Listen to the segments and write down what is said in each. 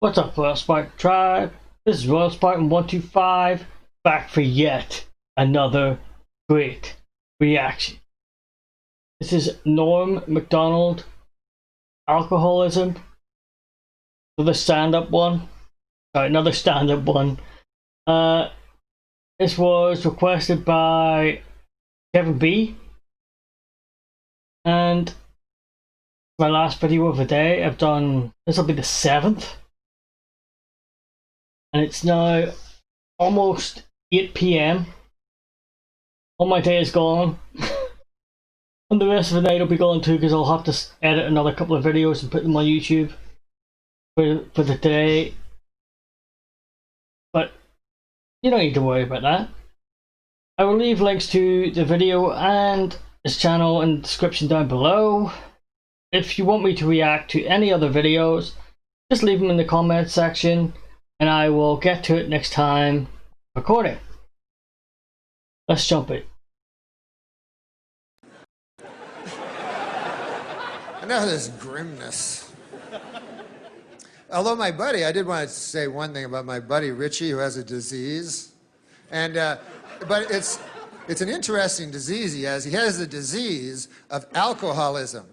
What's up, Royal Spartan Tribe? This is Royal Spartan 125, back for yet another great reaction. This is Macdonald Alcoholism. Another stand-up one. Sorry, another stand-up one. This was requested by Kevin B. And my last video of the day, I've done, this will be the 7th. And it's now almost 8 p.m. All my day is gone. And the rest of the night will be gone too, because I'll have to edit another couple of videos and put them on YouTube for the day. But you don't need to worry about that. I will leave links to the video and this channel in the description down below. If you want me to react to any other videos, just leave them in the comments section and I will get to it next time recording. Let's jump in. I know this grimness. Although my buddy, I did want to say one thing about my buddy Richie, who has a disease. And, but it's an interesting disease he has. He has the disease of alcoholism.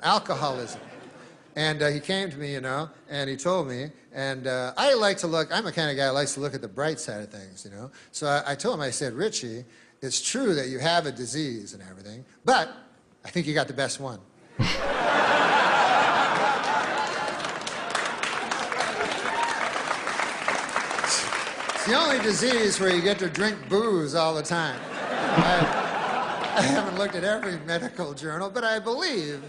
And he came to me, you know, and he told me, and I like to look, I'm the kind of guy who likes to look at the bright side of things, you know. So I told him, I said, Richie, it's true that you have a disease and everything, but I think you got the best one. It's the only disease where you get to drink booze all the time. I haven't looked at every medical journal, but I believe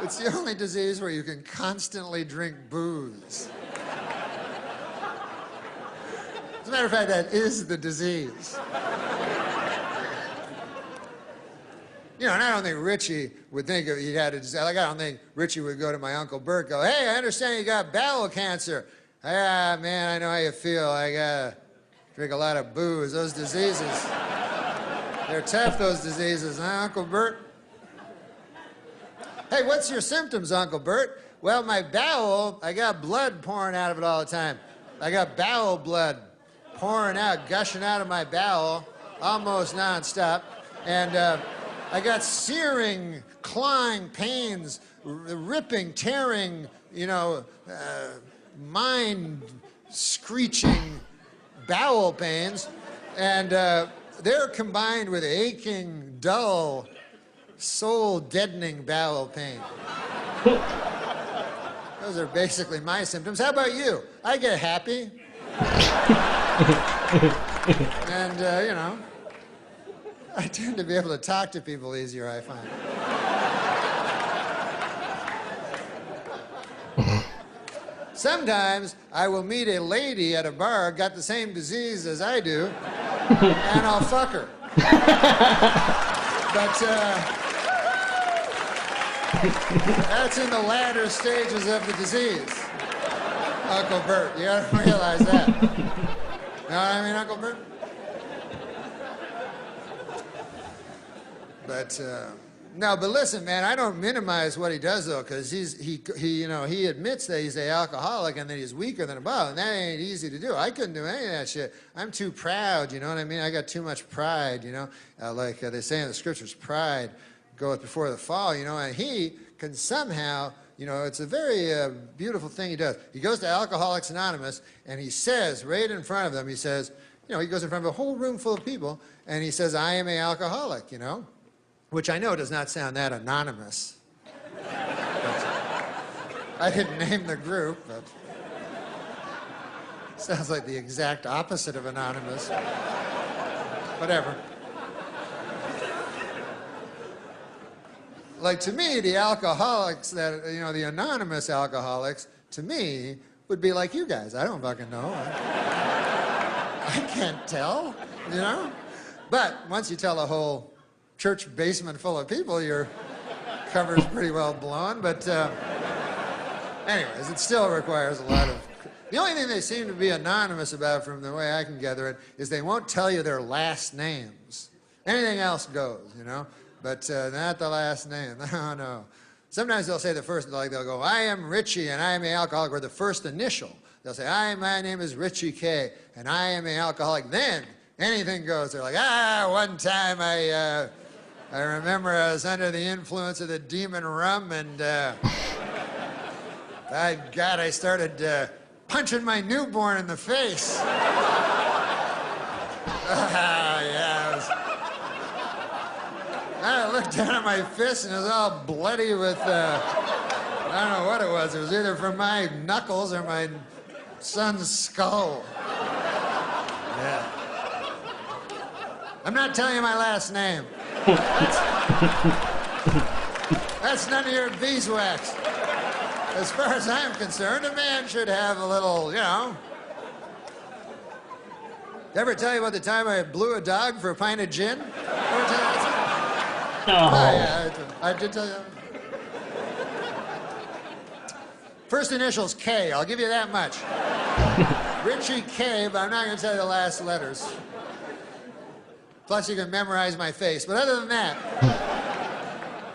it's the only disease where you can constantly drink booze. As a matter of fact, that is the disease. You know, and I don't think Richie would think if he had a disease. Like, I don't think Richie would go to my Uncle Bert, go, hey, I understand you got bowel cancer. Ah, man, I know how you feel. I gotta drink a lot of booze. Those diseases, they're tough, those diseases, huh, Uncle Bert? Hey, what's your symptoms, Uncle Bert? Well, my bowel, I got blood pouring out of it all the time. I got bowel blood pouring out, gushing out of my bowel, almost nonstop. And I got searing, clawing pains, ripping, tearing, you know, mind-screeching bowel pains. And they're combined with aching, dull, soul-deadening bowel pain. Those are basically my symptoms. How about you? I get happy. And, you know, I tend to be able to talk to people easier, I find. Sometimes I will meet a lady at a bar, got the same disease as I do, and I'll fuck her. But, that's in the latter stages of the disease, Uncle Bert. You gotta realize that. You know what I mean, Uncle Bert? But, no, but listen, man, I don't minimize what he does, though, because he admits that he's an alcoholic and that he's weaker than a bottle, and that ain't easy to do. I couldn't do any of that shit. I'm too proud, you know what I mean? I got too much pride, you know? Like they say in the scriptures, pride goeth before the fall, you know, and he can somehow, you know, it's a very beautiful thing he does. He goes to Alcoholics Anonymous, and he says, right in front of them, he says, you know, he goes in front of a whole room full of people, and he says, I am an alcoholic, you know? Which I know does not sound that anonymous. I didn't name the group, but sounds like the exact opposite of anonymous. Whatever. Like, to me, the alcoholics that, you know, the anonymous alcoholics, to me, would be like you guys. I don't fucking know. I can't tell, you know? But once you tell a whole church basement full of people, your cover's pretty well blown. But anyways, it still requires a lot of... The only thing they seem to be anonymous about, from the way I can gather it, is they won't tell you their last names. Anything else goes, you know? But not the last name. No, no. Sometimes they'll say the first, like they'll go, I am Richie and I am an alcoholic, or the first initial. They'll say, my name is Richie K and I am an alcoholic. Then anything goes. They're like, one time I remember I was under the influence of the demon rum and I started punching my newborn in the face. I looked down at my fist and it was all bloody with, I don't know what it was. It was either from my knuckles or my son's skull. Yeah. I'm not telling you my last name. That's none of your beeswax. As far as I'm concerned, a man should have a little, Did I ever tell you about the time I blew a dog for a pint of gin? No. Oh, yeah, I did tell you that. First initials K, I'll give you that much. Richie K, but I'm not going to tell you the last letters. Plus you can memorize my face. But other than that,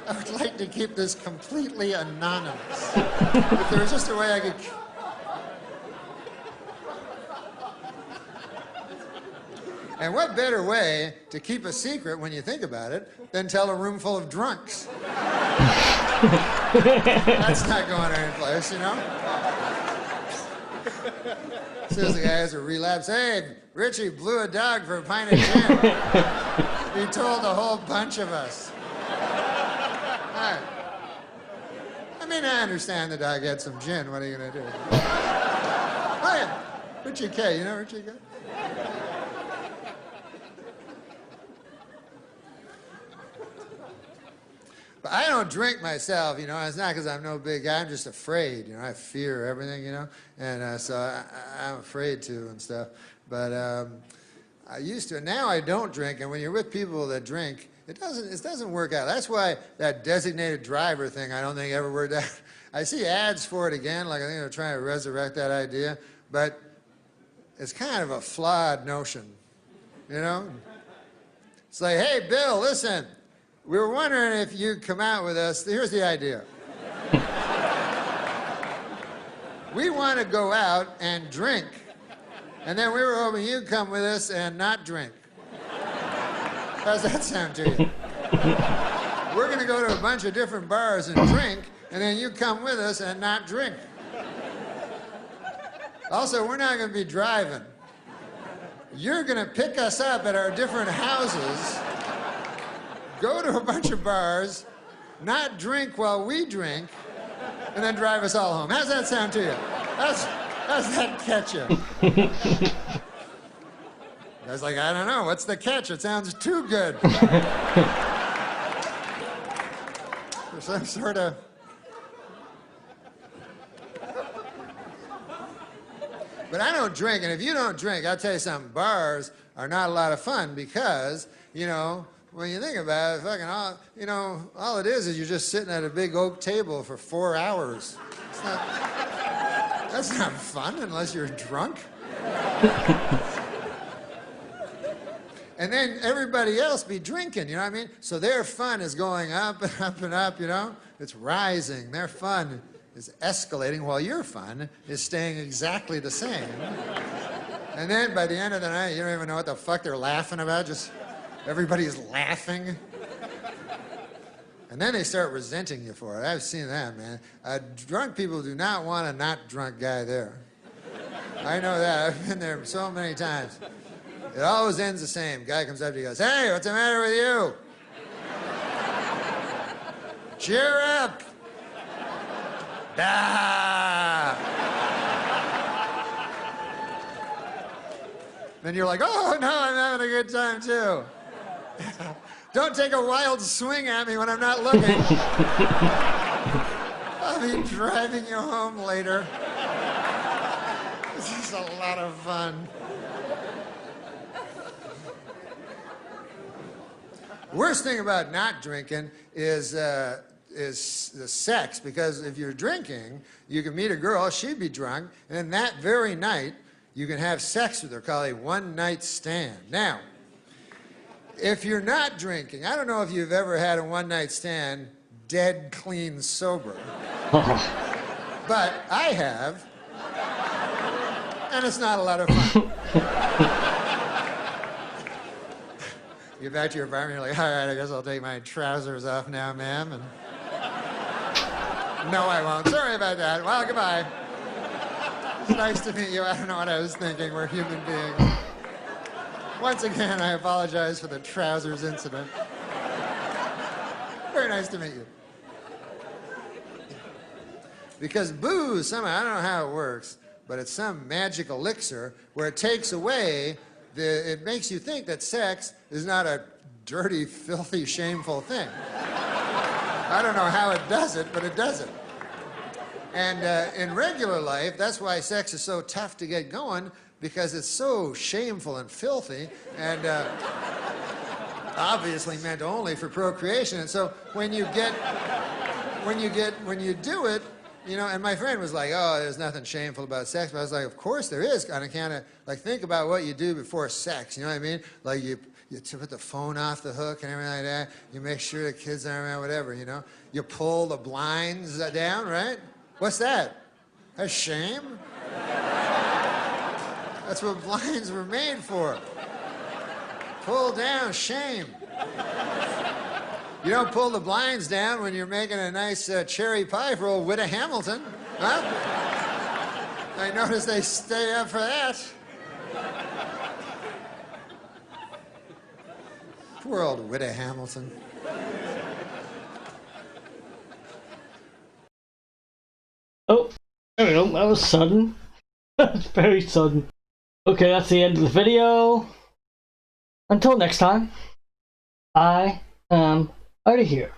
I would like to keep this completely anonymous. If there was just a way I could... And what better way to keep a secret when you think about it than tell a room full of drunks? That's not going anyplace, As soon as the guy has a relapse, hey, Richie blew a dog for a pint of gin. He told a whole bunch of us. Right. I mean, I understand the dog had some gin. What are you going to do? Oh, yeah. Richie K. You know Richie K? But I don't drink myself, It's not because I'm no big guy. I'm just afraid, I fear everything, And so I'm afraid to and stuff. But I used to. Now I don't drink. And when you're with people that drink, it doesn't work out. That's why that designated driver thing, I don't think ever worked out. I see ads for it again. Like I think they're trying to resurrect that idea. But it's kind of a flawed notion, It's like, hey, Bill, listen. We were wondering if you'd come out with us. Here's the idea. We want to go out and drink. And then we were hoping you'd come with us and not drink. How's that sound to you? We're going to go to a bunch of different bars and drink, and then you come with us and not drink. Also, we're not going to be driving. You're going to pick us up at our different houses, go to a bunch of bars, not drink while we drink, and then drive us all home. How's that sound to you? How's that catch you? I was like, I don't know. What's the catch? It sounds too good. For some sort of... But I don't drink, and if you don't drink, I'll tell you something, bars are not a lot of fun because, when you think about it, fucking all it is you're just sitting at a big oak table for 4 hours. That's not fun unless you're drunk. And then everybody else be drinking, you know what I mean? So their fun is going up and up and up, It's rising. Their fun is escalating while your fun is staying exactly the same. And then by the end of the night, you don't even know what the fuck they're laughing about. Just everybody's laughing. And then they start resenting you for it. I've seen that, man. Drunk people do not want a not drunk guy there. I know that. I've been there so many times. It always ends the same. Guy comes up to you and goes, hey, what's the matter with you? Cheer up. Ah. Then you're like, oh, no, I'm having a good time, too. Don't take a wild swing at me when I'm not looking. I'll be driving you home later. This is a lot of fun. Worst thing about not drinking is the sex, because if you're drinking, you can meet a girl, she'd be drunk, and then that very night, you can have sex with her, called a one-night stand. Now, if you're not drinking, I don't know if you've ever had a one-night stand dead clean sober. Oh. But I have, and it's not a lot of fun. You get back to your apartment, you're like, all right, I guess I'll take my trousers off now, ma'am. And no, I won't. Sorry about that. Well, goodbye. It's nice to meet you. I don't know what I was thinking. We're human beings. Once again, I apologize for the trousers incident. Very nice to meet you. Because booze, somehow, I don't know how it works, but it's some magic elixir where it takes away it makes you think that sex is not a dirty, filthy, shameful thing. I don't know how it does it, but it does it. And in regular life, that's why sex is so tough to get going, because it's so shameful and filthy, and obviously meant only for procreation. And so when you do it, you know, and my friend was like, oh, there's nothing shameful about sex. But I was like, of course there is. And I kind of, like, think about what you do before sex. You know what I mean? Like, you put the phone off the hook and everything like that. You make sure the kids aren't around, whatever, you know? You pull the blinds down, right? What's that? That's shame? That's what blinds were made for. Pull down, shame. You don't pull the blinds down when you're making a nice cherry pie for old Witta Hamilton, huh? I notice they stay up for that. Poor old Witta Hamilton. Oh, there we go. That was sudden. That's very sudden. Okay, that's the end of the video. Until next time, I am out of here.